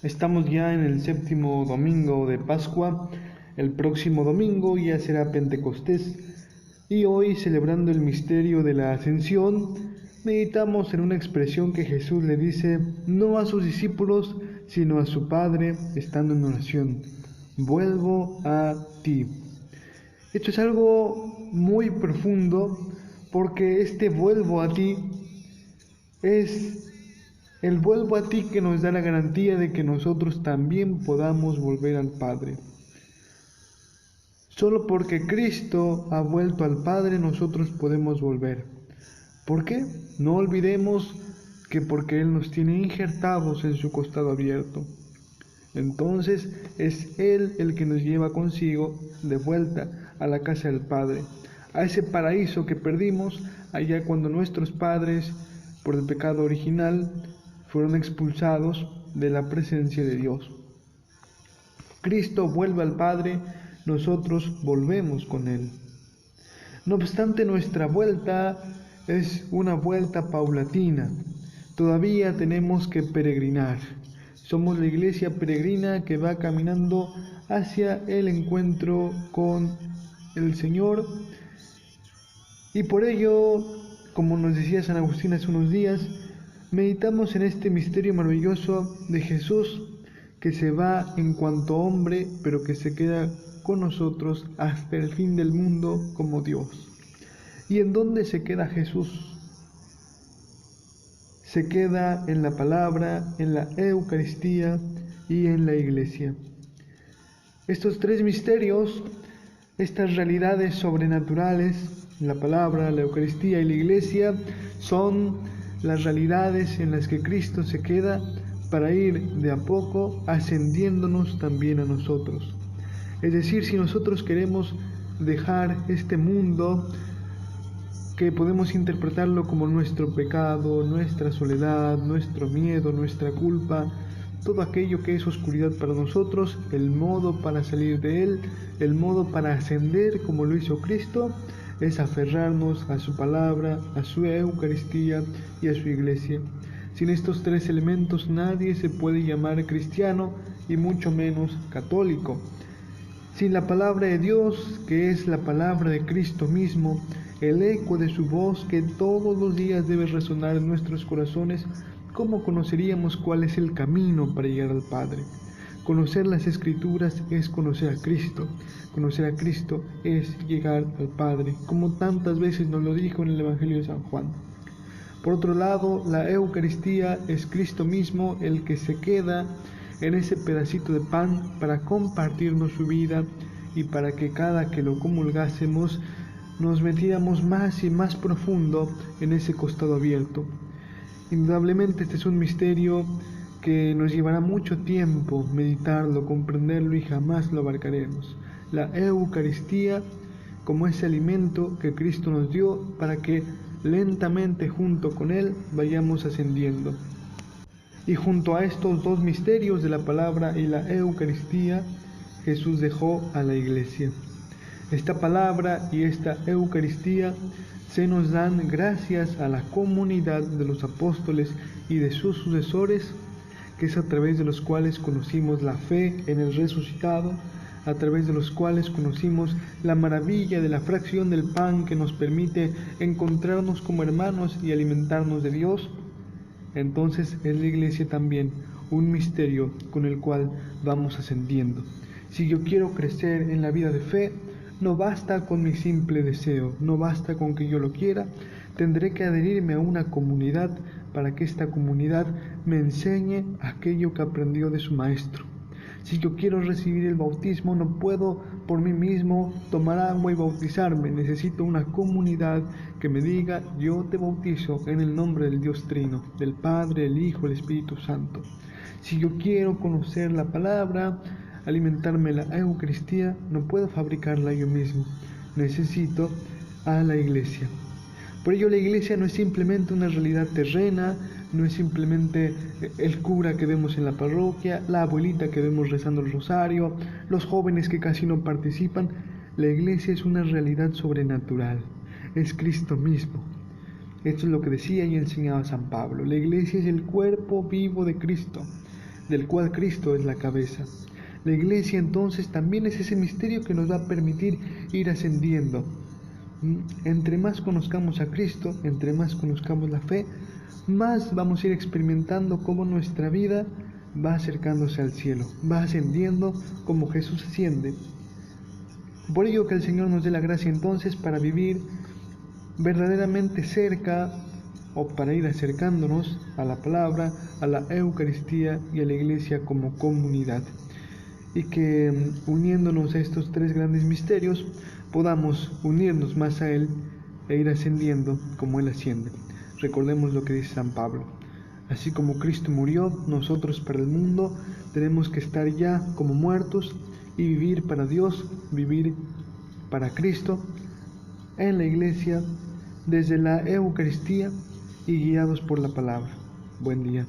Estamos ya en el séptimo domingo de Pascua. El próximo domingo ya será Pentecostés. Y hoy, celebrando el misterio de la Ascensión, meditamos en una expresión que Jesús le dice no a sus discípulos, sino a su Padre, estando en oración: vuelvo a ti. Esto es algo muy profundo, porque este vuelvo a ti es el vuelvo a ti que nos da la garantía de que nosotros también podamos volver al Padre. Solo porque Cristo ha vuelto al Padre, nosotros podemos volver. ¿Por qué? No olvidemos que porque Él nos tiene injertados en su costado abierto. Entonces es Él el que nos lleva consigo de vuelta a la casa del Padre, a ese paraíso que perdimos allá cuando nuestros padres, por el pecado original, fueron expulsados de la presencia de Dios. Cristo vuelve al Padre, nosotros volvemos con Él. No obstante, nuestra vuelta es una vuelta paulatina. Todavía tenemos que peregrinar. Somos la iglesia peregrina que va caminando hacia el encuentro con el Señor. Y por ello, como nos decía San Agustín hace unos días, meditamos en este misterio maravilloso de Jesús que se va en cuanto hombre, pero que se queda con nosotros hasta el fin del mundo como Dios. ¿Y en dónde se queda Jesús? Se queda en la palabra, en la Eucaristía y en la iglesia. Estos tres misterios, estas realidades sobrenaturales, la palabra, la Eucaristía y la iglesia, son las realidades en las que Cristo se queda para ir de a poco ascendiéndonos también a nosotros. Es decir, si nosotros queremos dejar este mundo, que podemos interpretarlo como nuestro pecado, nuestra soledad, nuestro miedo, nuestra culpa, todo aquello que es oscuridad para nosotros, el modo para salir de él, el modo para ascender como lo hizo Cristo, es aferrarnos a su palabra, a su Eucaristía y a su iglesia. Sin estos tres elementos nadie se puede llamar cristiano y mucho menos católico. Sin la palabra de Dios, que es la palabra de Cristo mismo, el eco de su voz que todos los días debe resonar en nuestros corazones, ¿cómo conoceríamos cuál es el camino para llegar al Padre? Conocer las Escrituras es conocer a Cristo. Conocer a Cristo es llegar al Padre, como tantas veces nos lo dijo en el Evangelio de San Juan. Por otro lado, la Eucaristía es Cristo mismo el que se queda en ese pedacito de pan para compartirnos su vida y para que cada que lo comulgásemos nos metiéramos más y más profundo en ese costado abierto. Indudablemente este es un misterio que nos llevará mucho tiempo meditarlo, comprenderlo y jamás lo abarcaremos. La Eucaristía como ese alimento que Cristo nos dio para que lentamente junto con Él vayamos ascendiendo. Y junto a estos dos misterios de la palabra y la Eucaristía, Jesús dejó a la iglesia. Esta palabra y esta Eucaristía se nos dan gracias a la comunidad de los apóstoles y de sus sucesores, que es a través de los cuales conocimos la fe en el resucitado, a través de los cuales conocimos la maravilla de la fracción del pan que nos permite encontrarnos como hermanos y alimentarnos de Dios. Entonces es la iglesia también un misterio con el cual vamos ascendiendo. Si yo quiero crecer en la vida de fe, no basta con mi simple deseo, no basta con que yo lo quiera, tendré que adherirme a una comunidad para que esta comunidad me enseñe aquello que aprendió de su maestro. Si yo quiero recibir el bautismo, no puedo por mí mismo tomar agua y bautizarme. Necesito una comunidad que me diga: yo te bautizo en el nombre del Dios Trino, del Padre, el Hijo, el Espíritu Santo. Si yo quiero conocer la palabra, alimentarme la Eucaristía, no puedo fabricarla yo mismo. Necesito a la iglesia. Por ello la iglesia no es simplemente una realidad terrena, no es simplemente el cura que vemos en la parroquia, la abuelita que vemos rezando el rosario, los jóvenes que casi no participan. La iglesia es una realidad sobrenatural, es Cristo mismo. Esto es lo que decía y enseñaba San Pablo. La iglesia es el cuerpo vivo de Cristo. del cual Cristo es la cabeza. La iglesia entonces también es ese misterio que nos va a permitir ir ascendiendo. Entre más conozcamos a Cristo, entre más conozcamos la fe, más vamos a ir experimentando cómo nuestra vida va acercándose al cielo, va ascendiendo como Jesús asciende. Por ello que el Señor nos dé la gracia entonces para vivir verdaderamente cerca o para ir acercándonos a la palabra, a la Eucaristía y a la Iglesia como comunidad. Y que uniéndonos a estos tres grandes misterios podamos unirnos más a Él e ir ascendiendo como Él asciende. Recordemos lo que dice San Pablo: así como Cristo murió, nosotros para el mundo tenemos que estar ya como muertos y vivir para Dios, vivir para Cristo en la Iglesia, desde la Eucaristía y guiados por la palabra. Buen día.